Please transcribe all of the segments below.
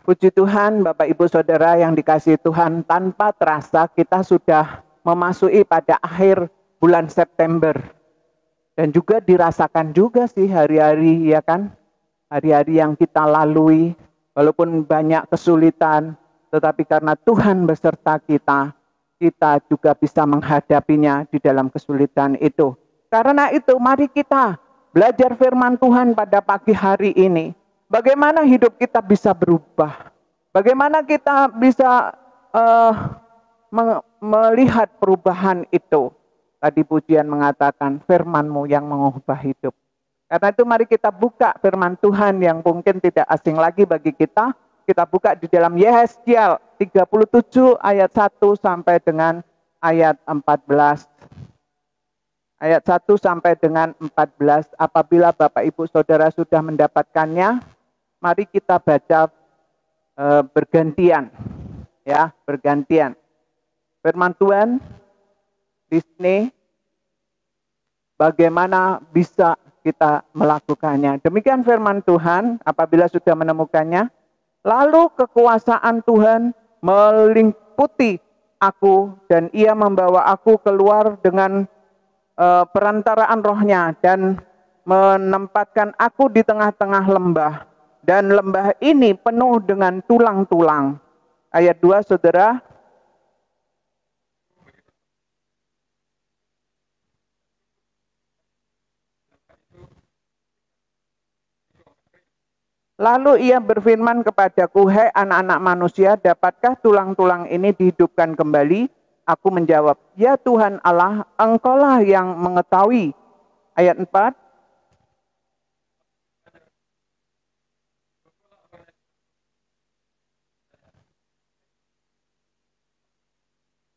Puji Tuhan, Bapak Ibu Saudara yang dikasihi Tuhan, tanpa terasa kita sudah memasuki pada akhir bulan September. Dan juga dirasakan juga sih hari-hari, ya kan? Hari-hari yang kita lalui, walaupun banyak kesulitan, tetapi karena Tuhan beserta kita, kita juga bisa menghadapinya di dalam kesulitan itu. Karena itu, mari kita belajar firman Tuhan pada pagi hari ini. Bagaimana hidup kita bisa berubah? Bagaimana kita bisa melihat perubahan itu? Tadi pujian mengatakan firman-Mu yang mengubah hidup. Karena itu mari kita buka firman Tuhan yang mungkin tidak asing lagi bagi kita. Kita buka di dalam Yehezkiel 37 ayat 1 sampai dengan ayat 14. Ayat 1 sampai dengan 14. Apabila Bapak Ibu Saudara sudah mendapatkannya, mari kita baca bergantian, ya, bergantian. Firman Tuhan di sini bagaimana bisa kita melakukannya. Demikian firman Tuhan. Apabila sudah menemukannya, lalu kekuasaan Tuhan meliputi aku dan Ia membawa aku keluar dengan perantaraan Roh-Nya dan menempatkan aku di tengah-tengah lembah. Dan lembah ini penuh dengan tulang-tulang. Ayat 2, saudara. Lalu ia berfirman kepadaku, hai anak-anak manusia, dapatkah tulang-tulang ini dihidupkan kembali? Aku menjawab, ya Tuhan Allah, Engkaulah yang mengetahui. Ayat 4.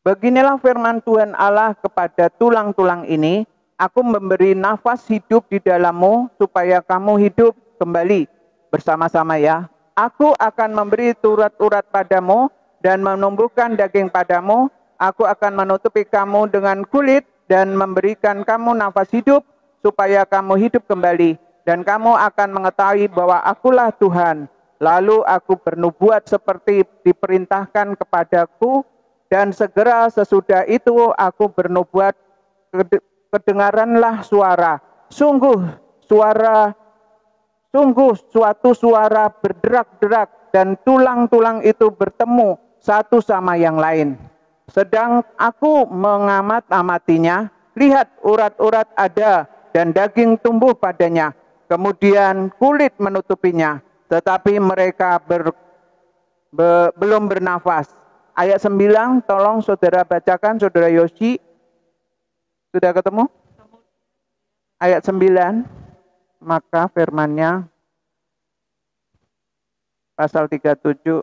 Beginilah firman Tuhan Allah kepada tulang-tulang ini, aku memberi nafas hidup di dalammu supaya kamu hidup kembali. Bersama-sama ya. Aku akan memberi urat-urat padamu dan menumbuhkan daging padamu. Aku akan menutupi kamu dengan kulit dan memberikan kamu nafas hidup supaya kamu hidup kembali. Dan kamu akan mengetahui bahwa akulah Tuhan. Lalu aku bernubuat seperti diperintahkan kepadaku. Dan segera sesudah itu aku bernubuat, kedengaranlah suara. Sungguh suatu suara berderak-derak dan tulang-tulang itu bertemu satu sama yang lain. Sedang aku mengamat-amatinya, lihat urat-urat ada dan daging tumbuh padanya. Kemudian kulit menutupinya, tetapi mereka belum bernafas. Ayat 9, tolong saudara bacakan, saudara Yosi. Sudah ketemu? Ayat 9, maka firman-Nya, pasal 37.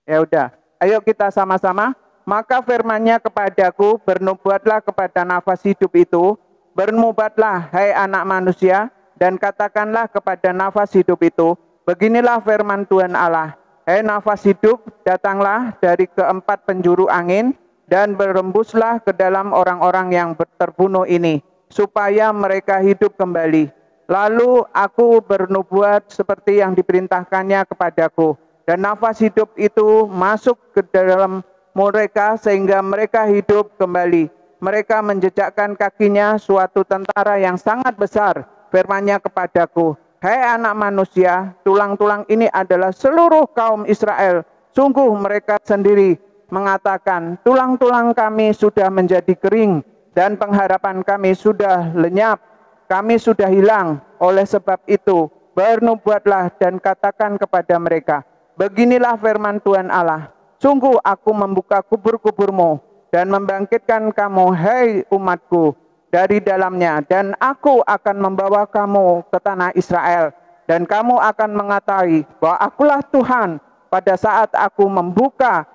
Ya udah, ayo kita sama-sama. Maka firman-Nya kepadaku, bernubuatlah kepada nafas hidup itu, bernubuatlah hai anak manusia, dan katakanlah kepada nafas hidup itu, beginilah firman Tuhan Allah. Hai nafas hidup, datanglah dari keempat penjuru angin dan berembuslah ke dalam orang-orang yang terbunuh ini, supaya mereka hidup kembali. Lalu aku bernubuat seperti yang diperintahkannya kepadaku, dan nafas hidup itu masuk ke dalam mereka sehingga mereka hidup kembali. Mereka menjejakkan kakinya suatu tentara yang sangat besar. Firman-Nya kepadaku, hai anak manusia, tulang-tulang ini adalah seluruh kaum Israel. Sungguh mereka sendiri mengatakan, tulang-tulang kami sudah menjadi kering dan pengharapan kami sudah lenyap. Kami sudah hilang. Oleh sebab itu, bernubuatlah dan katakan kepada mereka, beginilah firman Tuhan Allah. Sungguh aku membuka kubur-kuburmu dan membangkitkan kamu, hai umatku, dari dalamnya, dan aku akan membawa kamu ke tanah Israel, dan kamu akan mengetahui bahwa akulah Tuhan pada saat aku membuka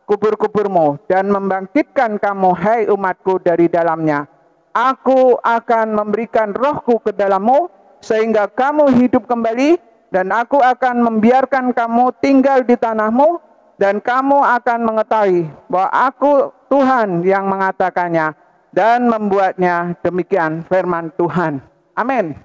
kubur-kuburmu dan membangkitkan kamu, hai umatku, dari dalamnya. Aku akan memberikan rohku ke dalammu sehingga kamu hidup kembali, dan aku akan membiarkan kamu tinggal di tanahmu, dan kamu akan mengetahui bahwa aku Tuhan yang mengatakannya dan membuatnya. Demikian firman Tuhan. Amin.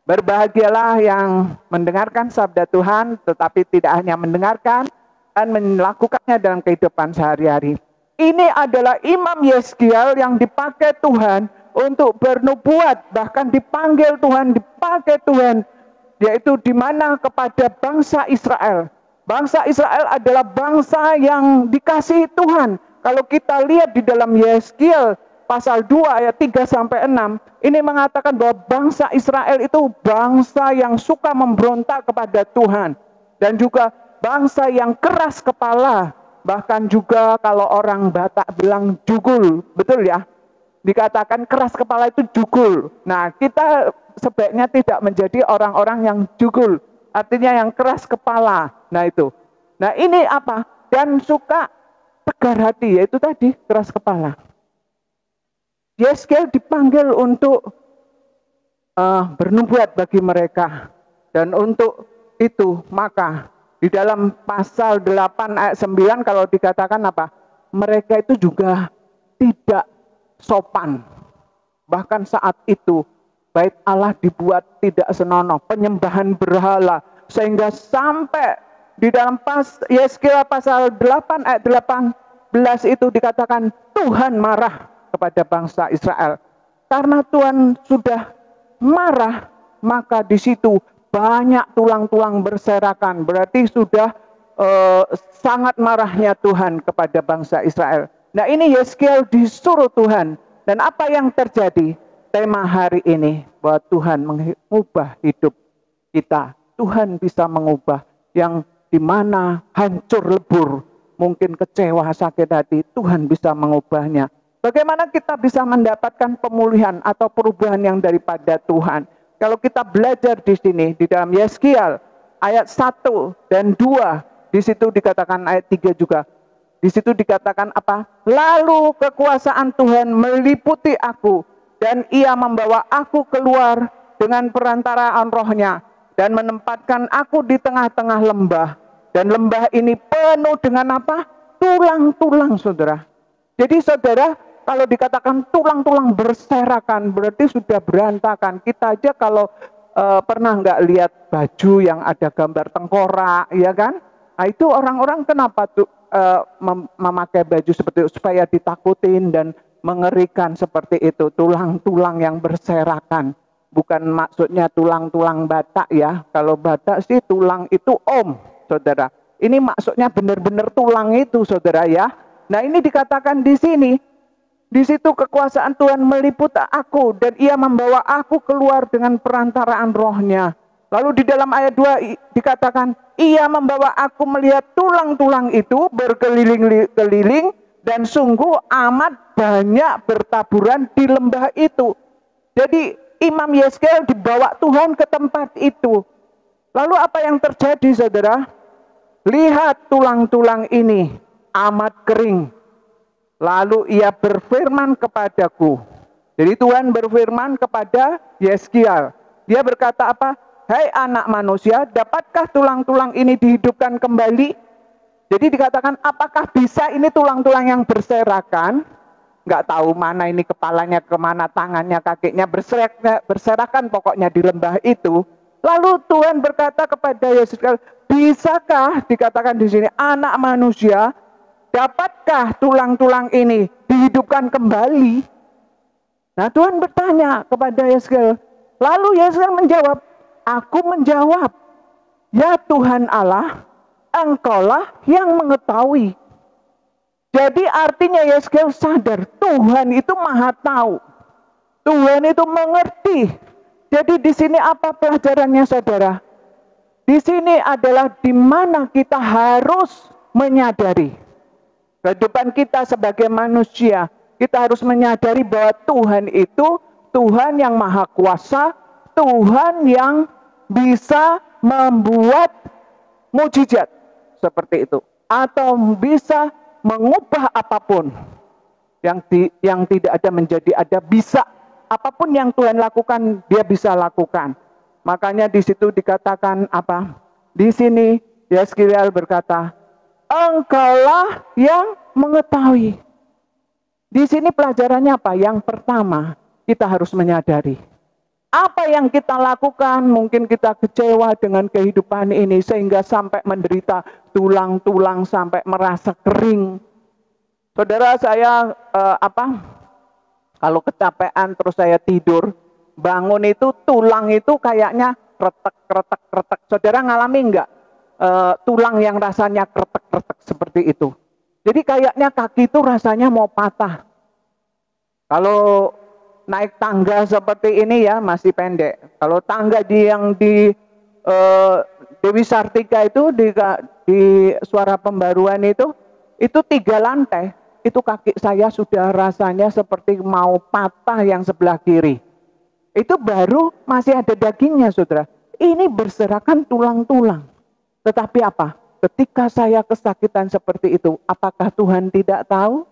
Berbahagialah yang mendengarkan sabda Tuhan, tetapi tidak hanya mendengarkan dan melakukannya dalam kehidupan sehari-hari. Ini adalah Imam Yeskiel yang dipakai Tuhan untuk bernubuat, bahkan dipanggil Tuhan, dipakai Tuhan, yaitu di mana kepada bangsa Israel. Bangsa Israel adalah bangsa yang dikasihi Tuhan. Kalau kita lihat di dalam Yeskiel pasal 2 ayat 3 sampai 6, ini mengatakan bahwa bangsa Israel itu bangsa yang suka memberontak kepada Tuhan dan juga bangsa yang keras kepala, bahkan juga kalau orang Batak bilang jugul, betul ya? Dikatakan keras kepala itu jugul. Nah, kita sebaiknya tidak menjadi orang-orang yang jugul, artinya yang keras kepala. Nah, itu. Nah, ini apa? Dan suka tegar hati, yaitu tadi keras kepala. Yeskiel dipanggil untuk bernubuat bagi mereka. Dan untuk itu maka di dalam pasal 8 ayat 9 kalau dikatakan apa? Mereka itu juga tidak sopan. Bahkan saat itu bait Allah dibuat tidak senonoh, penyembahan berhala, sehingga sampai di dalam Yeskiel pasal 8 ayat 18 itu dikatakan Tuhan marah kepada bangsa Israel. Karena Tuhan sudah marah, maka di situ banyak tulang-tulang berserakan. Berarti sudah sangat marahnya Tuhan kepada bangsa Israel. Nah, ini Yeskiel disuruh Tuhan. Dan apa yang terjadi? Tema hari ini bahwa Tuhan mengubah hidup kita. Tuhan bisa mengubah yang dimana hancur lebur, mungkin kecewa, sakit hati, Tuhan bisa mengubahnya. Bagaimana kita bisa mendapatkan pemulihan atau perubahan yang daripada Tuhan? Kalau kita belajar di sini, di dalam Yeskiel, ayat 1 dan 2, di situ dikatakan ayat 3 juga. Di situ dikatakan apa? Lalu kekuasaan Tuhan meliputi aku, dan ia membawa aku keluar dengan perantaraan rohnya, dan menempatkan aku di tengah-tengah lembah. Dan lembah ini penuh dengan apa? Tulang-tulang, saudara. Jadi saudara, kalau dikatakan tulang-tulang berserakan, berarti sudah berantakan. Kita aja kalau pernah nggak lihat baju yang ada gambar tengkorak, ya kan? Nah, itu orang-orang kenapa tuh memakai baju seperti itu? Supaya ditakutin dan mengerikan seperti itu. Tulang-tulang yang berserakan. Bukan maksudnya tulang-tulang Batak ya. Kalau Batak sih tulang itu om, saudara. Ini maksudnya benar-benar tulang itu, saudara ya. Nah, ini dikatakan di sini. Di situ kekuasaan Tuhan meliputi aku dan ia membawa aku keluar dengan perantaraan rohnya. Lalu di dalam ayat 2 dikatakan ia membawa aku melihat tulang-tulang itu berkeliling-keliling dan sungguh amat banyak bertaburan di lembah itu. Jadi Imam Yeskiel dibawa Tuhan ke tempat itu. Lalu apa yang terjadi, saudara? Lihat tulang-tulang ini amat kering. Lalu ia berfirman kepadaku. Jadi Tuhan berfirman kepada Yeskiel. Dia berkata apa? Hai anak manusia, dapatkah tulang-tulang ini dihidupkan kembali? Jadi dikatakan apakah bisa ini tulang-tulang yang berserakan? Nggak tahu mana ini kepalanya, kemana tangannya, kakinya berserakan pokoknya di lembah itu. Lalu Tuhan berkata kepada Yeskiel, bisakah dikatakan di sini anak manusia, dapatkah tulang-tulang ini dihidupkan kembali? Nah, Tuhan bertanya kepada Yeskiel. Lalu Yeskiel menjawab, aku menjawab, ya Tuhan Allah, Engkaulah yang mengetahui. Jadi artinya Yeskiel sadar, Tuhan itu maha tahu. Tuhan itu mengerti. Jadi di sini apa pelajarannya, saudara? Di sini adalah di mana kita harus menyadari. Kehidupan kita sebagai manusia, kita harus menyadari bahwa Tuhan itu Tuhan yang maha kuasa, Tuhan yang bisa membuat mujizat seperti itu, atau bisa mengubah apapun yang tidak ada menjadi ada. Bisa apapun yang Tuhan lakukan, dia bisa lakukan. Makanya di situ dikatakan apa? Di sini Yeskiel berkata, Engkaulah yang mengetahui. Di sini pelajarannya apa? Yang pertama, kita harus menyadari Apa yang kita lakukan, mungkin kita kecewa dengan kehidupan ini sehingga sampai menderita tulang-tulang sampai merasa kering. Saudara, saya kalau kecapean terus saya tidur, bangun itu tulang itu kayaknya kretek. Saudara ngalami enggak tulang yang rasanya kretek seperti itu? Jadi kayaknya kaki itu rasanya mau patah. Kalau naik tangga seperti ini ya masih pendek. Kalau tangga yang di Dewi Sartika itu di Suara Pembaruan itu 3 lantai. Itu kaki saya sudah rasanya seperti mau patah yang sebelah kiri. Itu baru masih ada dagingnya, saudara. Ini berserakan tulang-tulang. Tetapi apa? Ketika saya kesakitan seperti itu, apakah Tuhan tidak tahu?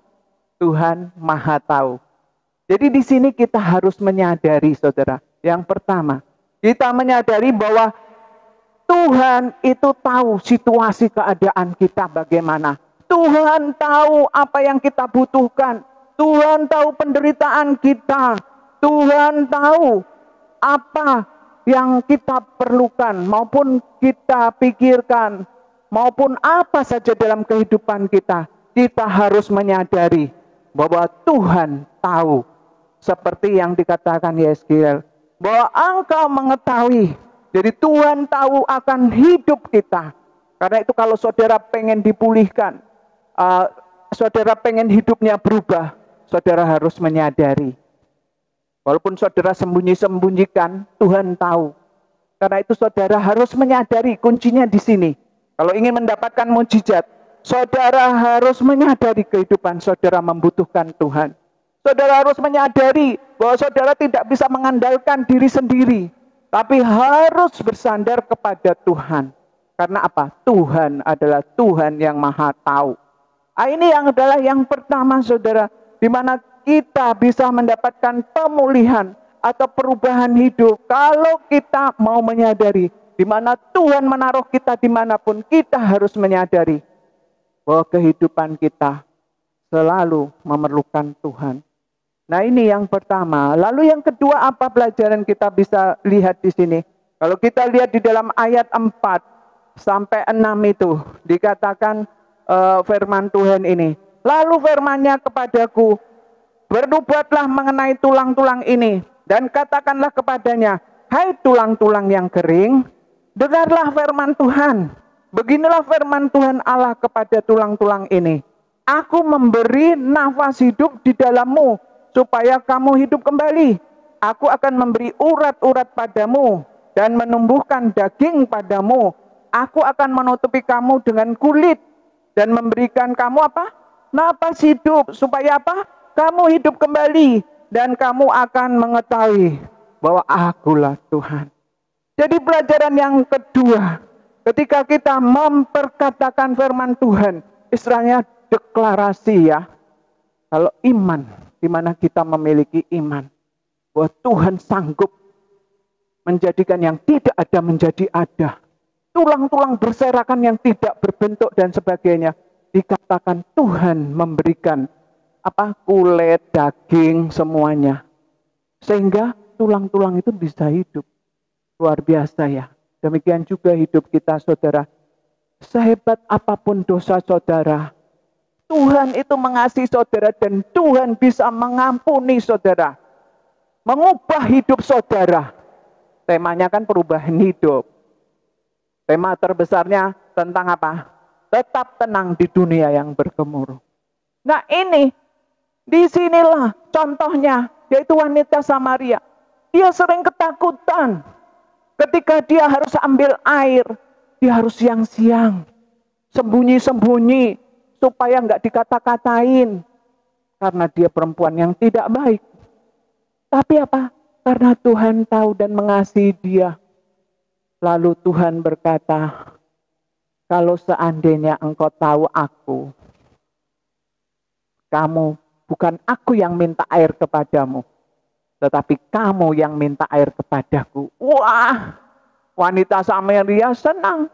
Tuhan Maha tahu. Jadi di sini kita harus menyadari, saudara. Yang pertama, kita menyadari bahwa Tuhan itu tahu situasi keadaan kita bagaimana. Tuhan tahu apa yang kita butuhkan. Tuhan tahu penderitaan kita. Tuhan tahu apa yang kita perlukan maupun kita pikirkan. Maupun apa saja dalam kehidupan kita. Kita harus menyadari bahwa Tuhan tahu. Seperti yang dikatakan Yeskiel, bahwa engkau mengetahui. Jadi Tuhan tahu akan hidup kita. Karena itu kalau saudara pengen dipulihkan, saudara pengen hidupnya berubah, saudara harus menyadari. Walaupun saudara sembunyi-sembunyikan, Tuhan tahu. Karena itu saudara harus menyadari, kuncinya di sini. Kalau ingin mendapatkan mukjizat, saudara harus menyadari kehidupan saudara membutuhkan Tuhan. Saudara harus menyadari bahwa saudara tidak bisa mengandalkan diri sendiri. Tapi harus bersandar kepada Tuhan. Karena apa? Tuhan adalah Tuhan yang Maha tahu. Ini yang adalah yang pertama, saudara. Di mana kita bisa mendapatkan pemulihan atau perubahan hidup. Kalau kita mau menyadari di mana Tuhan menaruh kita dimanapun, kita harus menyadari bahwa kehidupan kita selalu memerlukan Tuhan. Nah, ini yang pertama. Lalu yang kedua, apa pelajaran kita bisa lihat di sini? Kalau kita lihat di dalam ayat 4 sampai 6 itu dikatakan firman Tuhan ini. Lalu firman-Nya kepadaku, bernubuatlah mengenai tulang-tulang ini dan katakanlah kepadanya, hai tulang-tulang yang kering, dengarlah firman Tuhan. Beginilah firman Tuhan Allah kepada tulang-tulang ini. Aku memberi nafas hidup di dalammu, supaya kamu hidup kembali. Aku akan memberi urat-urat padamu dan menumbuhkan daging padamu. Aku akan menutupi kamu dengan kulit dan memberikan kamu apa? Napas hidup. Supaya apa? Kamu hidup kembali dan kamu akan mengetahui bahwa Akulah Tuhan. Jadi pelajaran yang kedua, ketika kita memperkatakan firman Tuhan, istilahnya deklarasi ya. Kalau iman, di mana kita memiliki iman bahwa Tuhan sanggup menjadikan yang tidak ada menjadi ada. Tulang-tulang berserakan yang tidak berbentuk dan sebagainya. Dikatakan Tuhan memberikan kulit, daging, semuanya. Sehingga tulang-tulang itu bisa hidup. Luar biasa ya. Demikian juga hidup kita, saudara. Sehebat apapun dosa saudara, Tuhan itu mengasihi saudara dan Tuhan bisa mengampuni saudara. Mengubah hidup saudara. Temanya kan perubahan hidup. Tema terbesarnya tentang apa? Tetap tenang di dunia yang bergemuruh. Nah ini, disinilah contohnya, yaitu wanita Samaria. Dia sering ketakutan. Ketika dia harus ambil air, dia harus siang-siang. Sembunyi-sembunyi. Supaya nggak dikata-katain. Karena dia perempuan yang tidak baik. Tapi apa? Karena Tuhan tahu dan mengasihi dia. Lalu Tuhan berkata, kalau seandainya engkau tahu aku, kamu, bukan aku yang minta air kepadamu, tetapi kamu yang minta air kepadaku. Wah, wanita Samaria senang.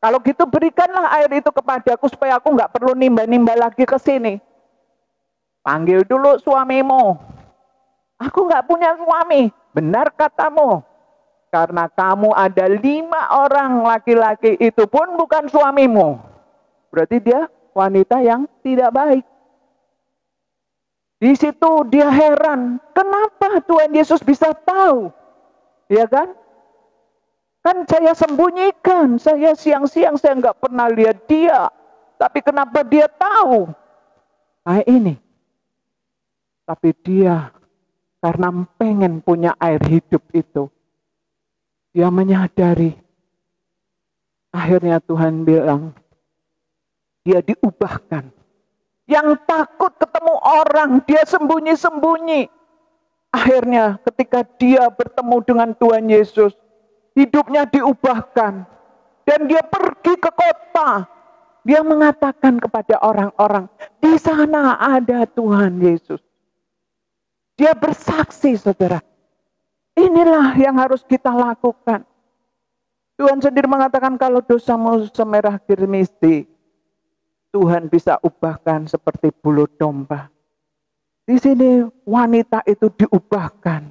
Kalau gitu berikanlah air itu kepadaku supaya aku nggak perlu nimba-nimba lagi ke sini. Panggil dulu suamimu. Aku nggak punya suami. benar katamu. Karena kamu ada 5 orang laki-laki, itu pun bukan suamimu. Berarti dia wanita yang tidak baik. Di situ dia heran, kenapa Tuhan Yesus bisa tahu? Ya kan? Kan saya sembunyikan, saya siang-siang saya nggak pernah lihat dia. Tapi kenapa dia tahu? Kayak ini. Tapi dia karena pengen punya air hidup itu, dia menyadari. Akhirnya Tuhan bilang, dia diubahkan. Yang takut ketemu orang, dia sembunyi-sembunyi. Akhirnya ketika dia bertemu dengan Tuhan Yesus, hidupnya diubahkan. Dan dia pergi ke kota. Dia mengatakan kepada orang-orang, di sana ada Tuhan Yesus. Dia bersaksi, saudara. Inilah yang harus kita lakukan. Tuhan sendiri mengatakan kalau dosamu semerah kirmisi, Tuhan bisa ubahkan seperti bulu domba. Di sini wanita itu diubahkan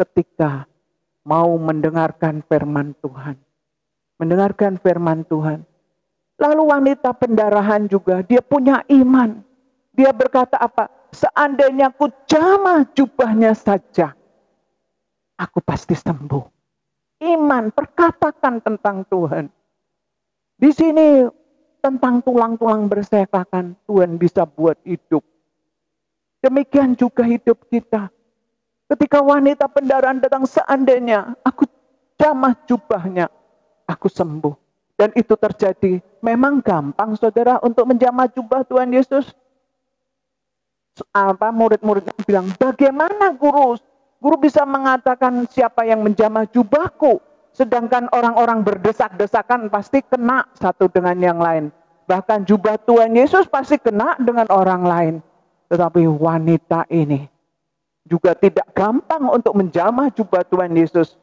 ketika mau mendengarkan firman Tuhan. Mendengarkan firman Tuhan. Lalu wanita pendarahan juga, dia punya iman. Dia berkata apa? Seandainya ku jamah jubahnya saja, aku pasti sembuh. Iman, perkatakan tentang Tuhan. Di sini tentang tulang-tulang berserakan, Tuhan bisa buat hidup. Demikian juga hidup kita. Ketika wanita pendarahan datang, seandainya aku jamah jubahnya, aku sembuh. Dan itu terjadi. Memang gampang, saudara, untuk menjamah jubah Tuhan Yesus. Murid-muridnya bilang, bagaimana guru? Guru bisa mengatakan siapa yang menjamah jubahku. Sedangkan orang-orang berdesak-desakan pasti kena satu dengan yang lain. Bahkan jubah Tuhan Yesus pasti kena dengan orang lain. Tetapi wanita ini juga tidak gampang untuk menjamah jubah Tuhan Yesus.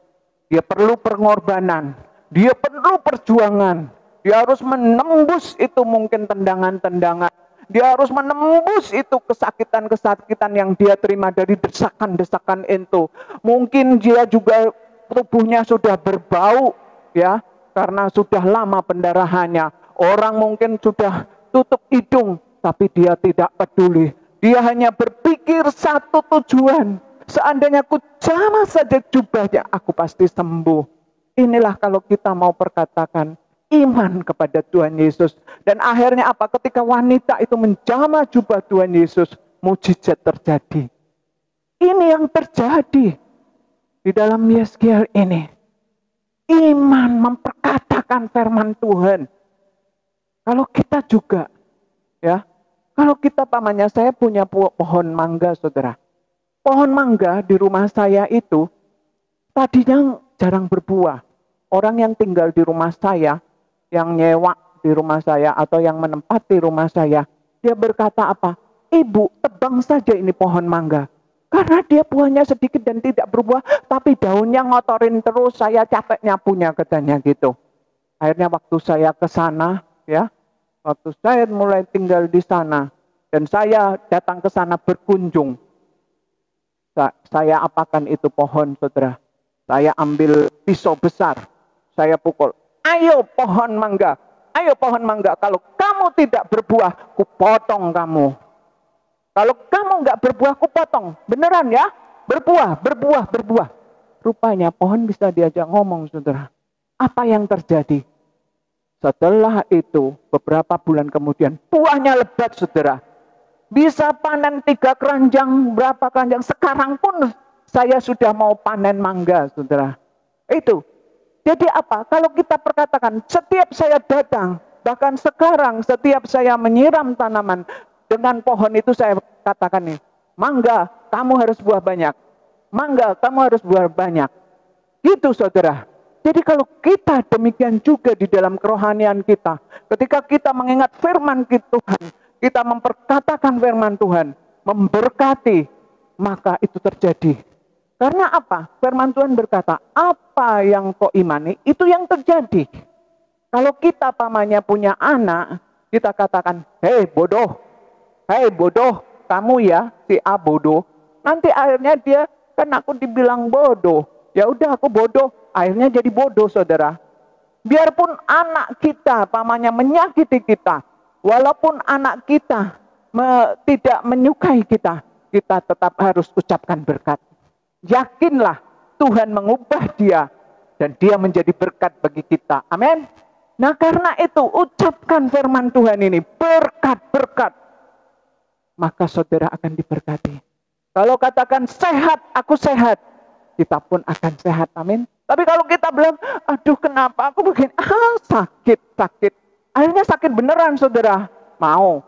Dia perlu pengorbanan. Dia perlu perjuangan. Dia harus menembus itu mungkin tendangan-tendangan. Dia harus menembus itu kesakitan-kesakitan yang dia terima dari desakan-desakan itu. Mungkin dia juga tubuhnya sudah berbau, ya, karena sudah lama pendarahannya. Orang mungkin sudah tutup hidung, tapi dia tidak peduli. Dia hanya berpikir satu tujuan. Seandainya ku jamah saja jubahnya, aku pasti sembuh. Inilah kalau kita mau perkatakan iman kepada Tuhan Yesus. Dan akhirnya apa? Ketika wanita itu menjamah jubah Tuhan Yesus, mujizat terjadi. Ini yang terjadi di dalam Yeskiel ini. Iman memperkatakan firman Tuhan. Kalau kita juga, ya, kalau kita pamannya, saya punya pohon mangga, saudara. Pohon mangga di rumah saya itu tadinya jarang berbuah. Orang yang tinggal di rumah saya, yang nyewa di rumah saya atau yang menempati rumah saya, dia berkata apa? Ibu, tebang saja ini pohon mangga. Karena dia buahnya sedikit dan tidak berbuah, tapi daunnya ngotorin terus, saya capek nyapunya, katanya gitu. Akhirnya waktu saya ke sana, ya, waktu saya mulai tinggal di sana, dan saya datang ke sana berkunjung, saya apakan itu pohon, saudara. Saya ambil pisau besar, saya pukul. Ayo pohon mangga, kalau kamu tidak berbuah, kupotong kamu. Kalau kamu nggak berbuah, kupotong. Beneran ya? Berbuah. Rupanya pohon bisa diajak ngomong, saudara. Apa yang terjadi? Setelah itu, beberapa bulan kemudian, buahnya lebat, saudara. Bisa panen 3 keranjang, berapa keranjang. Sekarang pun saya sudah mau panen mangga, saudara. Itu. Jadi apa? Kalau kita perkatakan, setiap saya datang, bahkan sekarang setiap saya menyiram tanaman, dengan pohon itu saya katakan nih, mangga, kamu harus buah banyak. Mangga, kamu harus buah banyak. Gitu, saudara. Jadi kalau kita demikian juga di dalam kerohanian kita, ketika kita mengingat firman Tuhan, kita memperkatakan firman Tuhan, memberkati, maka itu terjadi. Karena apa? Firman Tuhan berkata, apa yang kau imani, itu yang terjadi. Kalau kita pamannya punya anak, kita katakan, hei bodoh, kamu ya, si A bodoh. Nanti akhirnya dia kan aku dibilang bodoh. Ya udah aku bodoh, akhirnya jadi bodoh saudara. Biarpun anak kita pamannya menyakiti kita, walaupun anak kita tidak menyukai kita, kita tetap harus ucapkan berkat. Yakinlah Tuhan mengubah dia dan dia menjadi berkat bagi kita. Amin. Nah karena itu ucapkan firman Tuhan ini, berkat-berkat. Maka saudara akan diberkati. Kalau katakan sehat, aku sehat, kita pun akan sehat. Amin. Tapi kalau kita bilang, aduh kenapa aku begini, sakit. Akhirnya sakit beneran saudara. Mau.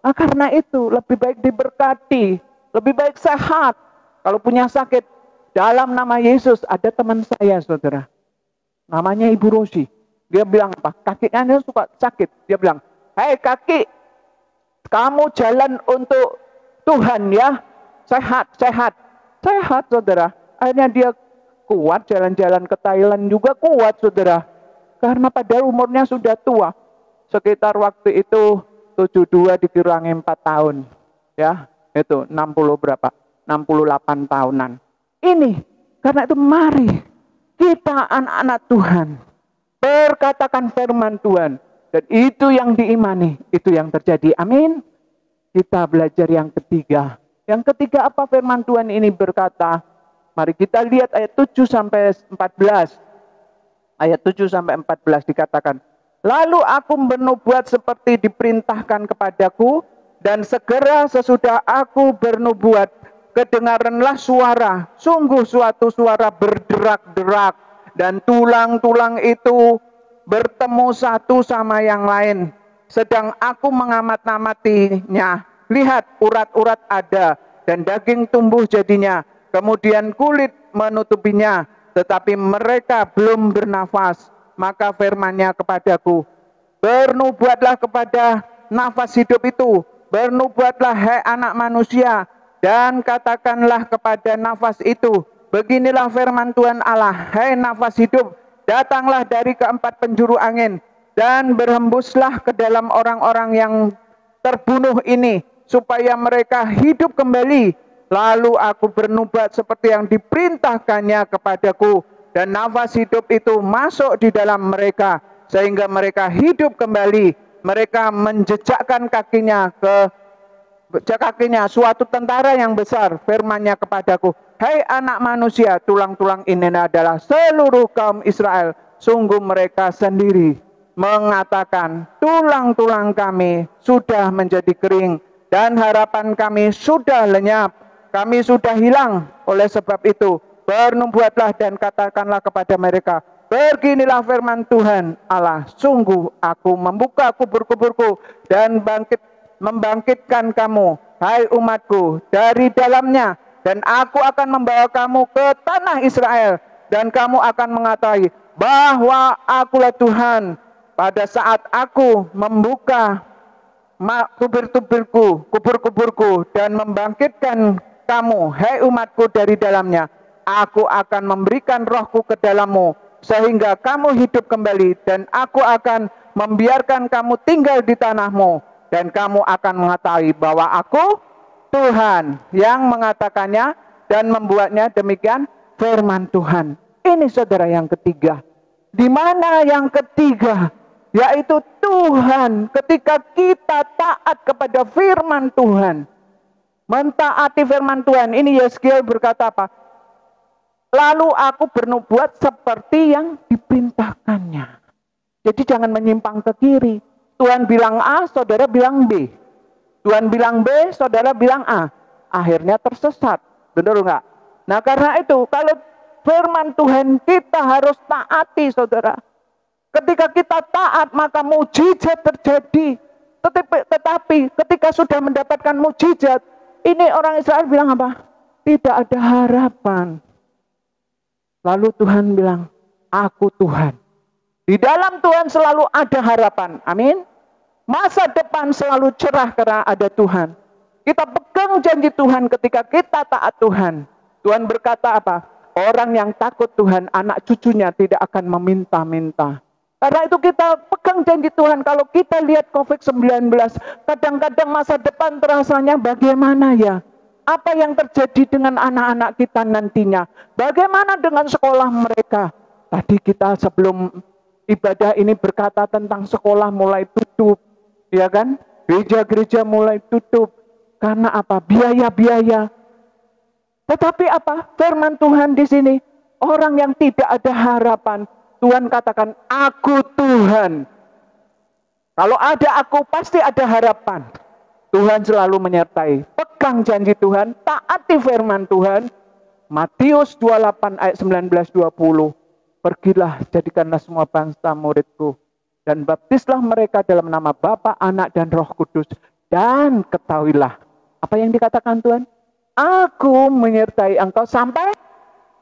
Nah karena itu lebih baik diberkati, lebih baik sehat. Kalau punya sakit, dalam nama Yesus ada teman saya saudara. Namanya Ibu Rosi. Dia bilang apa? Kakinya suka sakit. Dia bilang, hei kaki, kamu jalan untuk Tuhan ya. Sehat saudara. Akhirnya dia kuat jalan-jalan ke Thailand juga kuat saudara. Karena pada umurnya sudah tua. Sekitar waktu itu 72 dikurangi 4 tahun. Ya, itu 60 berapa? 68 tahunan. Ini, karena itu mari kita anak-anak Tuhan berkatakan firman Tuhan. Dan itu yang diimani, itu yang terjadi. Amin. Kita belajar yang ketiga. Yang ketiga apa firman Tuhan ini berkata? Mari kita lihat ayat 7 sampai 14. Ayat 7 sampai 14 dikatakan, lalu aku bernubuat seperti diperintahkan kepadaku, dan segera sesudah aku bernubuat, kedengaranlah suara, sungguh suatu suara berderak-derak, dan tulang-tulang itu bertemu satu sama yang lain. Sedang aku mengamat-amatinya, lihat urat-urat ada, dan daging tumbuh jadinya, kemudian kulit menutupinya, tetapi mereka belum bernafas. Maka firman-Nya kepadaku, bernubuatlah kepada nafas hidup itu, bernubuatlah hai anak manusia, dan katakanlah kepada nafas itu, beginilah firman Tuhan Allah, hai nafas hidup, datanglah dari keempat penjuru angin, dan berhembuslah ke dalam orang-orang yang terbunuh ini, supaya mereka hidup kembali. Lalu aku bernubuat seperti yang diperintahkannya kepadaku, dan nafas hidup itu masuk di dalam mereka, sehingga mereka hidup kembali. Mereka menjejakkan kakinya suatu tentara yang besar. Firman-Nya kepadaku, hai anak manusia, tulang-tulang ini adalah seluruh kaum Israel. Sungguh mereka sendiri mengatakan, tulang-tulang kami sudah menjadi kering, dan harapan kami sudah lenyap. Kami sudah hilang. Oleh sebab itu, bernubuatlah dan katakanlah kepada mereka, beginilah firman Tuhan Allah, sungguh aku membuka kubur-kuburku dan membangkitkan kamu, hai umatku, dari dalamnya, dan aku akan membawa kamu ke tanah Israel, dan kamu akan mengetahui bahwa akulah Tuhan, pada saat aku membuka kubur-kuburku dan membangkitkan kamu, hai umatku, dari dalamnya. Aku akan memberikan rohku ke dalammu, sehingga kamu hidup kembali, dan aku akan membiarkan kamu tinggal di tanahmu, dan kamu akan mengetahui bahwa aku Tuhan yang mengatakannya dan membuatnya. Demikian firman Tuhan. Ini saudara yang ketiga. Di mana yang ketiga? Yaitu Tuhan, ketika kita taat kepada firman Tuhan, mentaati firman Tuhan. Ini Yeskiel berkata apa? Lalu aku bernubuat seperti yang diperintahkannya. Jadi jangan menyimpang ke kiri. Tuhan bilang A, saudara bilang B. Tuhan bilang B, saudara bilang A. Akhirnya tersesat. Benar enggak? Nah karena itu, kalau firman Tuhan kita harus taati saudara. Ketika kita taat maka mukjizat terjadi. Tetapi ketika sudah mendapatkan mukjizat, ini orang Israel bilang apa? Tidak ada harapan. Lalu Tuhan bilang, aku Tuhan. Di dalam Tuhan selalu ada harapan. Amin. Masa depan selalu cerah karena ada Tuhan. Kita pegang janji Tuhan ketika kita taat Tuhan. Tuhan berkata apa? Orang yang takut Tuhan, anak cucunya tidak akan meminta-minta. Karena itu kita pegang janji Tuhan. Kalau kita lihat COVID-19, kadang-kadang masa depan terasanya bagaimana ya? Apa yang terjadi dengan anak-anak kita nantinya? Bagaimana dengan sekolah mereka? Tadi kita sebelum ibadah ini berkata tentang sekolah mulai tutup, ya kan? Gereja-gereja mulai tutup. Karena apa? Biaya-biaya. Tetapi apa? Firman Tuhan di sini, orang yang tidak ada harapan, Tuhan katakan, aku Tuhan. Kalau ada aku, pasti ada harapan. Tuhan selalu menyertai. Pegang janji Tuhan, taati firman Tuhan. Matius 28 ayat 19-20. Pergilah, jadikanlah semua bangsa muridku. Dan baptislah mereka dalam nama Bapa, Anak, dan Roh Kudus. Dan ketahuilah. Apa yang dikatakan Tuhan? Aku menyertai engkau sampai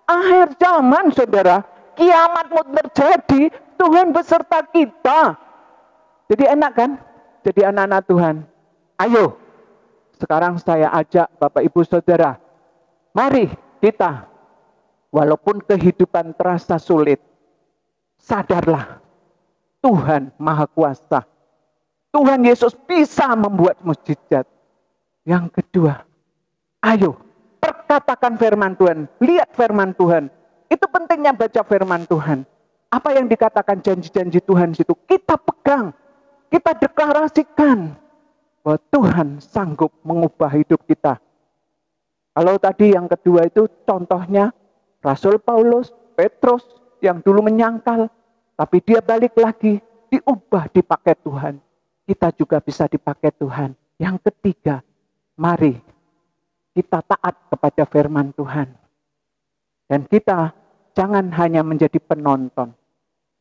akhir zaman, saudara. Kiamat mau terjadi, Tuhan beserta kita. Jadi enak kan? Jadi anak-anak Tuhan. Ayo, sekarang saya ajak Bapak Ibu Saudara, mari kita, walaupun kehidupan terasa sulit, sadarlah, Tuhan Maha Kuasa. Tuhan Yesus bisa membuat mukjizat. Yang kedua, ayo, perkatakan firman Tuhan, lihat firman Tuhan. Itu pentingnya baca firman Tuhan. Apa yang dikatakan janji-janji Tuhan situ, kita pegang, kita deklarasikan. Bahwa Tuhan sanggup mengubah hidup kita. Kalau tadi yang kedua itu contohnya Rasul Paulus, Petrus yang dulu menyangkal, tapi dia balik lagi, diubah, dipakai Tuhan. Kita juga bisa dipakai Tuhan. Yang ketiga, mari kita taat kepada firman Tuhan. Dan kita jangan hanya menjadi penonton.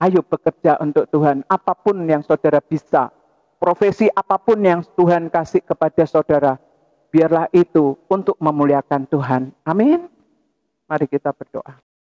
Ayo bekerja untuk Tuhan, apapun yang saudara bisa. Profesi apapun yang Tuhan kasih kepada saudara, biarlah itu untuk memuliakan Tuhan. Amin. Mari kita berdoa.